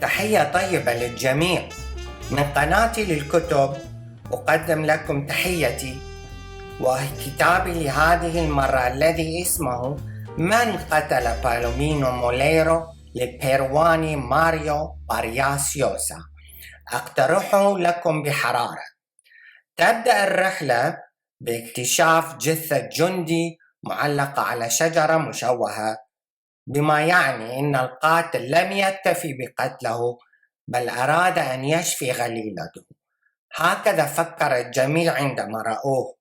تحية طيبة للجميع من قناتي للكتب. أقدم لكم تحيتي وكتابي لهذه المرة الذي اسمه من قتل بالومينو موليرو للبيرواني ماريو بارياس يوسا. أقترحه لكم بحرارة. تبدأ الرحلة باكتشاف جثة جندي معلقة على شجرة مشوهة، بما يعني أن القاتل لم يكتفي بقتله بل أراد أن يشفي غليلته. هكذا فكر الجميع عندما رأوه.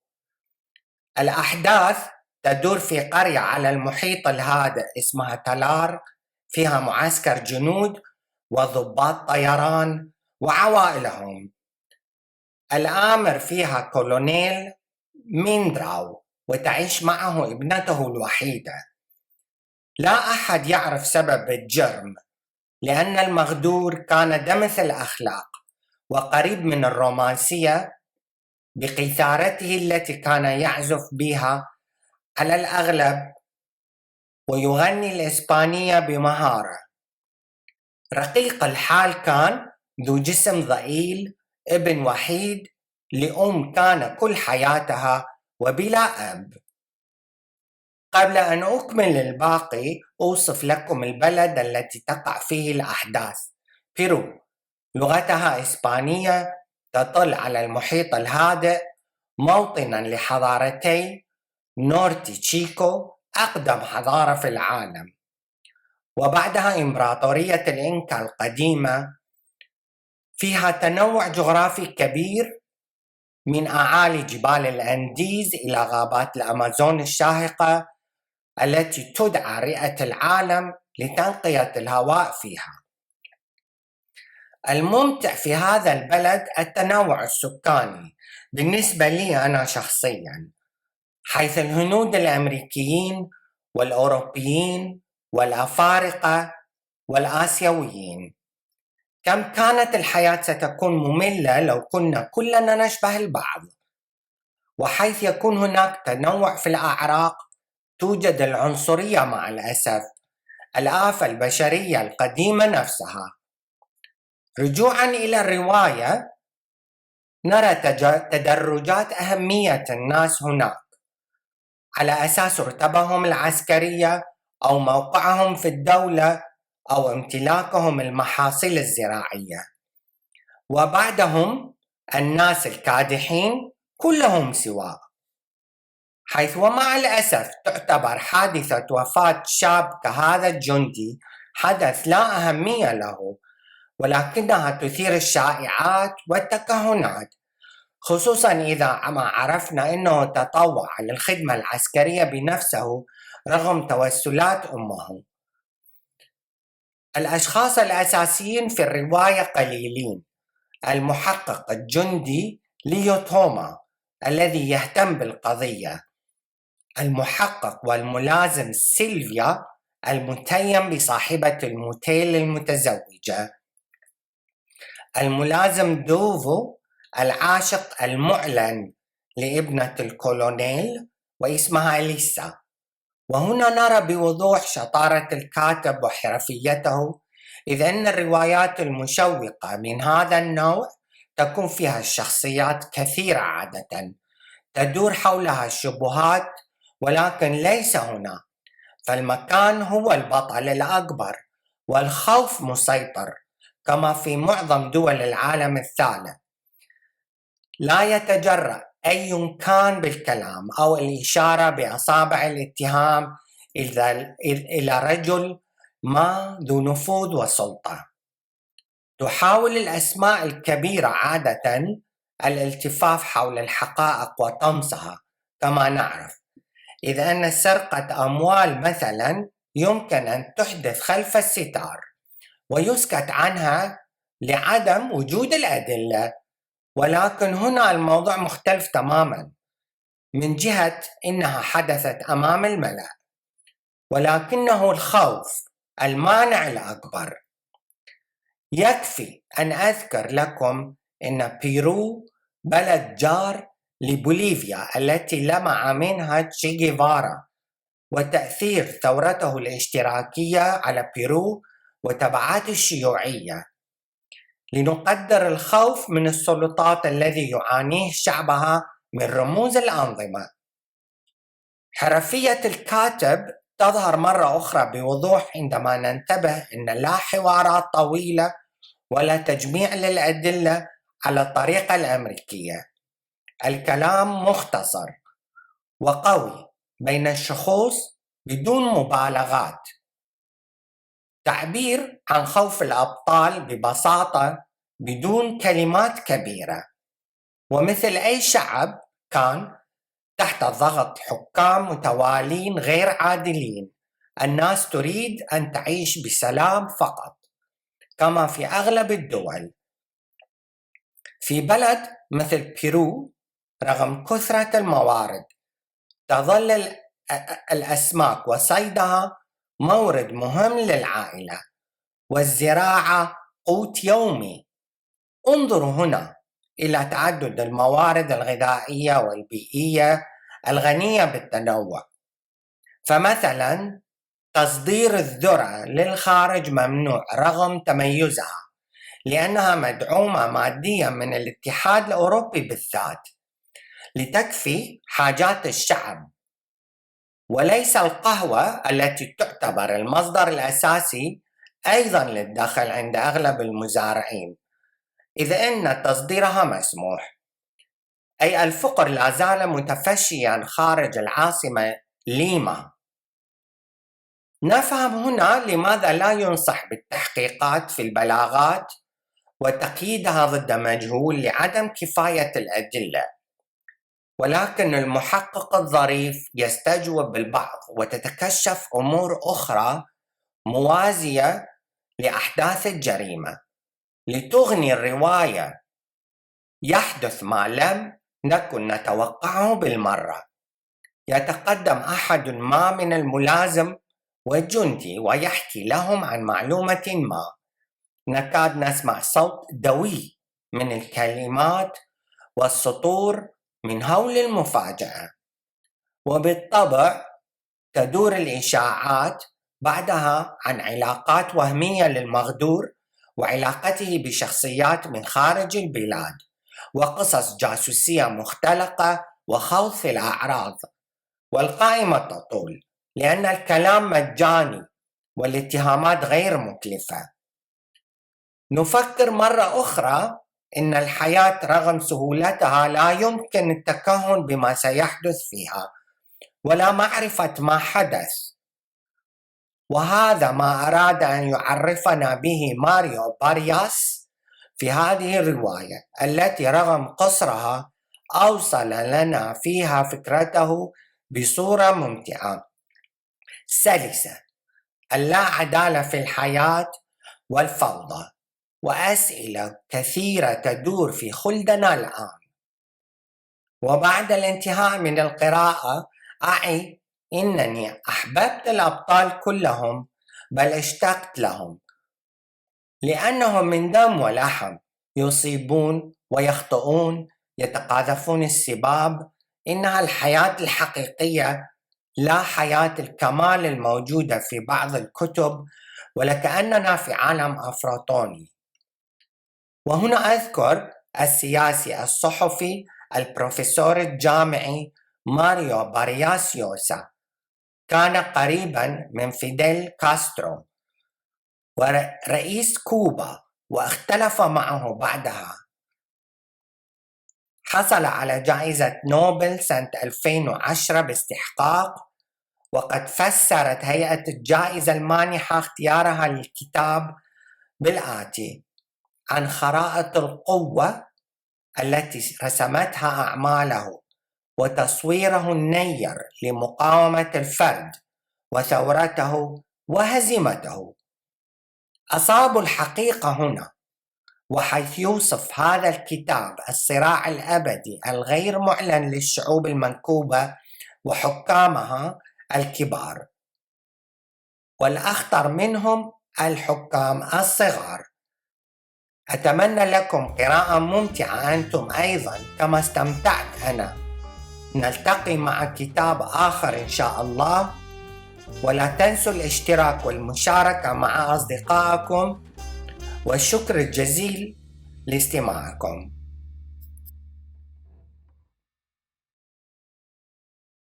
الأحداث تدور في قرية على المحيط الهادئ اسمها تلار، فيها معسكر جنود وضباط طيران وعوائلهم. الآمر فيها كولونيل ميندراو، وتعيش معه ابنته الوحيدة. لا أحد يعرف سبب الجرم، لأن المغدور كان دمث الأخلاق وقريب من الرومانسية بقيثارته التي كان يعزف بها على الأغلب، ويغني الإسبانية بمهارة. رقيق الحال، كان ذو جسم ضئيل، ابن وحيد لأم كان كل حياتها وبلا أب. قبل أن أكمل الباقي أوصف لكم البلد التي تقع فيه الأحداث. بيرو، لغتها إسبانية، تطل على المحيط الهادئ، موطنا لحضارتي نورتي تشيكو، أقدم حضارة في العالم، وبعدها إمبراطورية الإنكا القديمة. فيها تنوع جغرافي كبير، من أعالي جبال الأنديز إلى غابات الأمازون الشاهقة التي تدعى رئة العالم لتنقية الهواء فيها. الممتع في هذا البلد التنوع السكاني بالنسبة لي أنا شخصياً، حيث الهنود الأمريكيين والأوروبيين والأفارقة والآسيويين. كم كانت الحياة ستكون مملة لو كنا كلنا نشبه البعض. وحيث يكون هناك تنوع في الأعراق، توجد العنصرية مع الأسف، الآفة البشرية القديمة نفسها. رجوعاً إلى الرواية، نرى تدرجات أهمية الناس هناك على أساس رتبهم العسكرية أو موقعهم في الدولة أو امتلاكهم المحاصيل الزراعية. وبعدهم الناس الكادحين كلهم سواء. حيث ومع الأسف تعتبر حادثة وفاة شاب كهذا الجندي حدث لا أهمية له، ولكنها تثير الشائعات والتكهنات، خصوصا إذا ما عرفنا أنه تطوع للخدمة العسكرية بنفسه رغم توسلات أمه. الأشخاص الأساسيين في الرواية قليلين: المحقق الجندي ليو توما الذي يهتم بالقضية، المحقق والملازم سيلفيا المتيم بصاحبة الموتيل المتزوجة، الملازم دوفو العاشق المعلن لابنة الكولونيل واسمها إليسا. وهنا نرى بوضوح شطارة الكاتب وحرفيته، إذ أن الروايات المشوقة من هذا النوع تكون فيها الشخصيات كثيرة عادة تدور حولها الشبهات، ولكن ليس هنا، فالمكان هو البطل الأكبر والخوف مسيطر كما في معظم دول العالم الثالث. لا يتجرأ أي كان بالكلام أو الإشارة بأصابع الاتهام إلى رجل ما ذو نفوذ وسلطة. تحاول الأسماء الكبيرة عادة الالتفاف حول الحقائق وطمسها، كما نعرف، إذ أن سرقة أموال مثلا يمكن أن تحدث خلف الستار ويسكت عنها لعدم وجود الأدلة. ولكن هنا الموضوع مختلف تماما، من جهة إنها حدثت أمام الملأ، ولكنه الخوف المانع الأكبر. يكفي أن أذكر لكم أن بيرو بلد جار لبوليفيا التي لمع منها تشي جيفارا، وتأثير ثورته الاشتراكية على بيرو وتبعات الشيوعية، لنقدر الخوف من السلطات الذي يعانيه شعبها من رموز الأنظمة. حرفية الكاتب تظهر مرة أخرى بوضوح عندما ننتبه أن لا حوارات طويلة ولا تجميع للأدلة على الطريقة الأمريكية. الكلام مختصر وقوي بين الشخوص بدون مبالغات، تعبير عن خوف الأبطال ببساطة بدون كلمات كبيرة. ومثل أي شعب كان تحت ضغط حكام متوالين غير عادلين، الناس تريد أن تعيش بسلام فقط، كما في أغلب الدول. في بلد مثل بيرو، رغم كثرة الموارد، تظل الأسماك وصيدها مورد مهم للعائلة، والزراعة قوت يومي. انظروا هنا إلى تعدد الموارد الغذائية والبيئية الغنية بالتنوع. فمثلا تصدير الذرة للخارج ممنوع رغم تميزها، لأنها مدعومة ماديا من الاتحاد الأوروبي بالذات لتكفي حاجات الشعب، وليس القهوة التي تعتبر المصدر الأساسي أيضا للدخل عند أغلب المزارعين، إذ أن تصديرها مسموح. أي الفقر لا زال متفشيا خارج العاصمة ليما. نفهم هنا لماذا لا ينصح بالتحقيقات في البلاغات وتقييدها ضد مجهول لعدم كفاية الأدلة، ولكن المحقق الظريف يستجوب بالبعض وتتكشف أمور أخرى موازية لأحداث الجريمة لتغني الرواية. يحدث ما لم نكن نتوقعه بالمرة. يتقدم أحد ما من الملازم والجندي ويحكي لهم عن معلومة ما، نكاد نسمع صوت دوي من الكلمات والسطور من هول المفاجأة، وبالطبع تدور الإشاعات بعدها عن علاقات وهمية للمغدور وعلاقته بشخصيات من خارج البلاد، وقصص جاسوسية مختلقة وخوض في الأعراض. والقائمة تطول لأن الكلام مجاني والاتهامات غير مكلفة. نفكر مرة أخرى إن الحياة رغم سهولتها لا يمكن التكهن بما سيحدث فيها ولا معرفة ما حدث، وهذا ما أراد أن يعرفنا به ماريو بارياس في هذه الرواية التي رغم قصرها أوصل لنا فيها فكرته بصورة ممتعة سلسة. اللا عدالة في الحياة والفوضى، وأسئلة كثيرة تدور في خلدنا الآن. وبعد الانتهاء من القراءة أعي إنني أحببت الأبطال كلهم، بل اشتقت لهم، لأنهم من دم ولحم، يصيبون ويخطئون، يتقاذفون السباب. إنها الحياة الحقيقية، لا حياة الكمال الموجودة في بعض الكتب، ولكأننا في عالم أفلاطوني. وهنا أذكر السياسي الصحفي البروفيسور الجامعي ماريو بارياس يوسا، كان قريبا من فيديل كاسترو ورئيس كوبا، واختلف معه بعدها. حصل على جائزة نوبل سنة 2010 باستحقاق، وقد فسرت هيئة الجائزة المانحة اختيارها للكتاب بالآتي: عن خرائط القوة التي رسمتها أعماله وتصويره النير لمقاومة الفرد وثورته وهزيمته. أصابوا الحقيقة هنا، وحيث يوصف هذا الكتاب الصراع الأبدي الغير معلن للشعوب المنكوبة وحكامها الكبار، والأخطر منهم الحكام الصغار. أتمنى لكم قراءة ممتعة أنتم أيضا كما استمتعت أنا. نلتقي مع كتاب آخر إن شاء الله. ولا تنسوا الاشتراك والمشاركة مع أصدقائكم، والشكر الجزيل لاستماعكم.